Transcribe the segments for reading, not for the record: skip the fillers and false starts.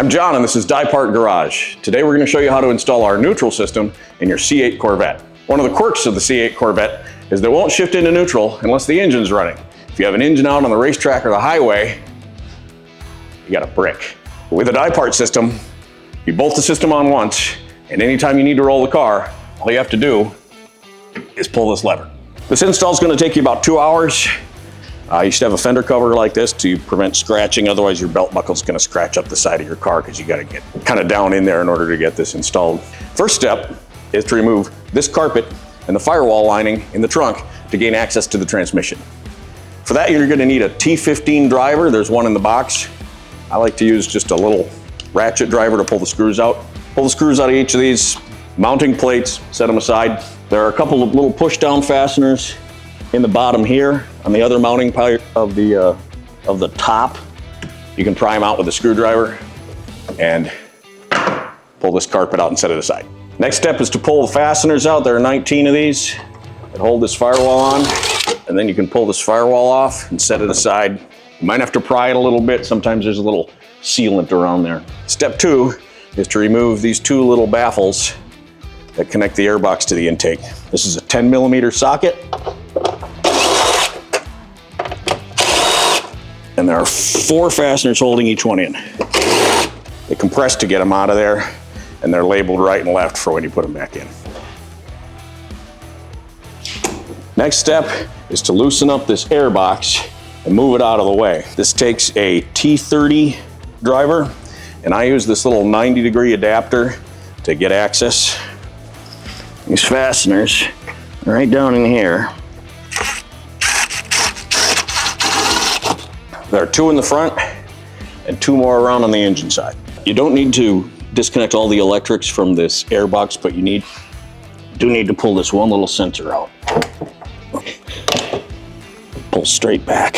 I'm John and this is DYPART Garage. Today we're going to show you how to install our neutral system in your C8 Corvette. One of the quirks of the C8 Corvette is that it won't shift into neutral unless the engine's running. If you have an engine out on the racetrack or the highway, you got a brick. But with a DYPART system, you bolt the system on once, and anytime you need to roll the car, all you have to do is pull this lever. This install is going to take you about 2 hours. You should have a fender cover like this to prevent scratching, otherwise your belt buckle is going to scratch up the side of your car because you got to get kind of down in there in order to get this installed. First step is to remove this carpet and the firewall lining in the trunk to gain access to the transmission. For that you're going to need a T15 driver. There's one in the box. I like to use just a little ratchet driver to pull the screws out. Pull the screws out of each of these mounting plates, set them aside. There are a couple of little push down fasteners in the bottom here on the other mounting part of the top. You can pry them out with a screwdriver and pull this carpet out and set it aside. Next step is to pull the fasteners out. There are 19 of these that hold this firewall on, and then you can pull this firewall off and set it aside. You might have to pry it a little bit. Sometimes there's a little sealant around there. Step 2 is to remove these 2 little baffles that connect the airbox to the intake. This is a 10mm socket. And there are 4 fasteners holding each one in. They compress to get them out of there, and they're labeled right and left for when you put them back in. Next step is to loosen up this airbox and move it out of the way. This takes a T30 driver, and I use this little 90-degree adapter to get access. These fasteners are right down in here. There are 2 in the front and 2 more around on the engine side. You don't need to disconnect all the electrics from this airbox, but you do need to pull this one little sensor out. Pull straight back.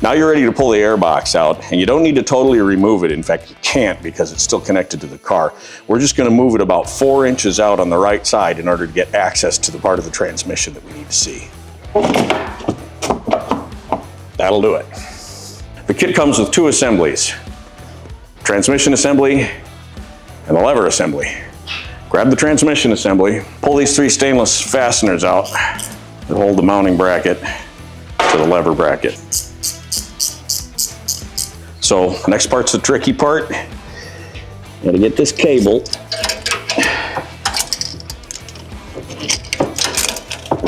Now you're ready to pull the airbox out, and you don't need to totally remove it. In fact, you can't because it's still connected to the car. We're just going to move it about 4 inches out on the right side in order to get access to the part of the transmission that we need to see. That'll do it. The kit comes with 2 assemblies, transmission assembly and the lever assembly. Grab the transmission assembly, pull these 3 stainless fasteners out that hold the mounting bracket to the lever bracket. So the next part's the tricky part. You gotta get this cable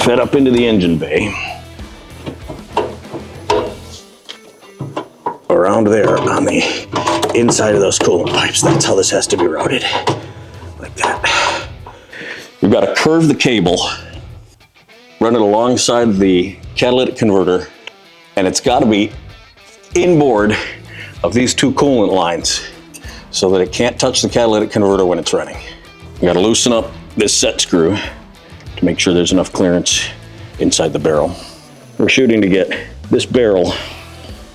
fed up into the engine bay. Around there on the inside of those coolant pipes. That's how this has to be routed, like that. You've got to curve the cable, run it alongside the catalytic converter, and it's got to be inboard of these 2 coolant lines so that it can't touch the catalytic converter when it's running. You got to loosen up this set screw to make sure there's enough clearance inside the barrel. We're shooting to get this barrel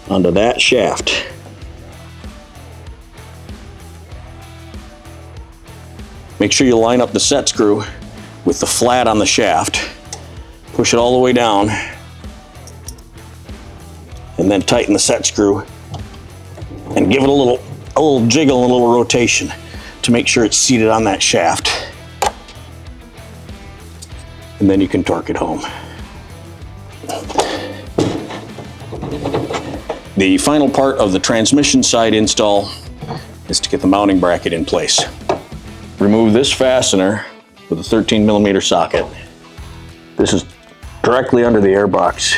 onto that shaft. Make sure you line up the set screw with the flat on the shaft. Push it all the way down, and then tighten the set screw and give it a little jiggle, a little rotation to make sure it's seated on that shaft. And then you can torque it home. The final part of the transmission side install is to get the mounting bracket in place. Remove this fastener with a 13mm socket. This is directly under the airbox.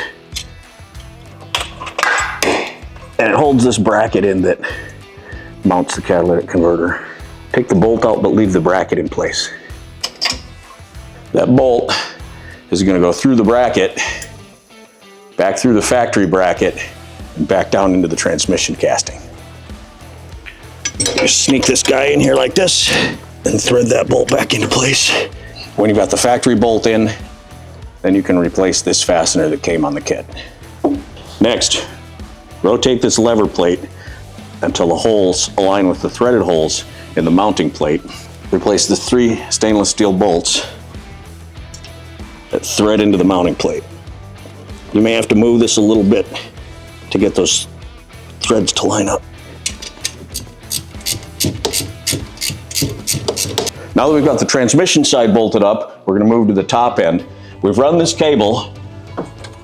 And it holds this bracket in that mounts the catalytic converter. Take the bolt out, but leave the bracket in place. That bolt is going to go through the bracket, back through the factory bracket, and back down into the transmission casting. Just sneak this guy in here like this and thread that bolt back into place. When you've got the factory bolt in, then you can replace this fastener that came on the kit. Next, rotate this lever plate until the holes align with the threaded holes in the mounting plate. Replace the 3 stainless steel bolts that thread into the mounting plate. You may have to move this a little bit to get those threads to line up. Now that we've got the transmission side bolted up, we're going to move to the top end. We've run this cable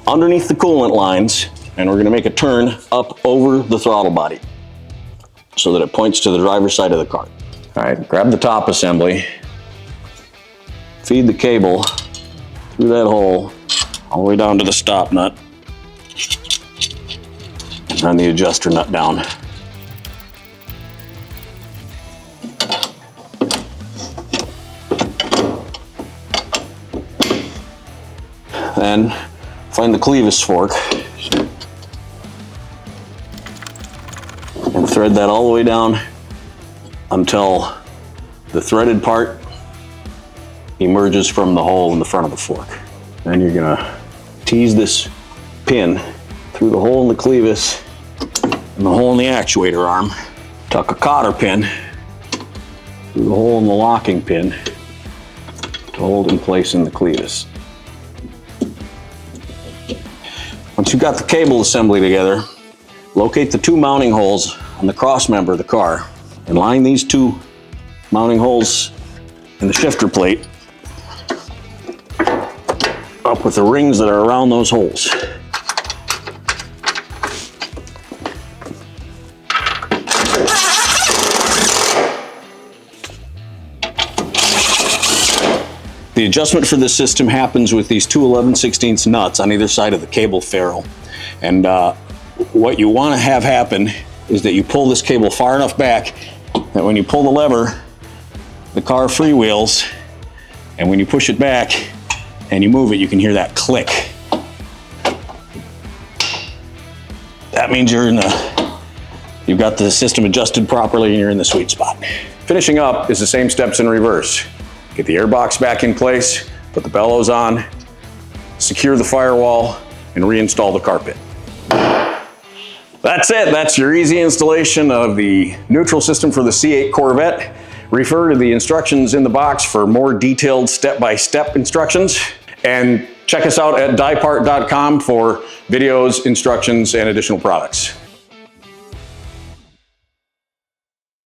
underneath the coolant lines, and we're going to make a turn up over the throttle body so that it points to the driver's side of the car. All right, grab the top assembly, feed the cable through that hole all the way down to the stop nut, and run the adjuster nut down. Then find the clevis fork and thread that all the way down until the threaded part emerges from the hole in the front of the fork. Then you're gonna tease this pin through the hole in the clevis and the hole in the actuator arm. Tuck a cotter pin through the hole in the locking pin to hold in place in the clevis. Once you've got the cable assembly together, locate the two mounting holes on the cross member of the car and line these two mounting holes in the shifter plate up with the rings that are around those holes. The adjustment for this system happens with these two 11/16 nuts on either side of the cable ferrule. And what you want to have happen is that you pull this cable far enough back that when you pull the lever, the car freewheels, and when you push it back and you move it, you can hear that click. That means you've got the system adjusted properly and you're in the sweet spot. Finishing up is the same steps in reverse. Get the airbox back in place, put the bellows on, secure the firewall, and reinstall the carpet. That's it. That's your easy installation of the neutral system for the C8 Corvette. Refer to the instructions in the box for more detailed step-by-step instructions. And check us out at DYPART.com for videos, instructions, and additional products.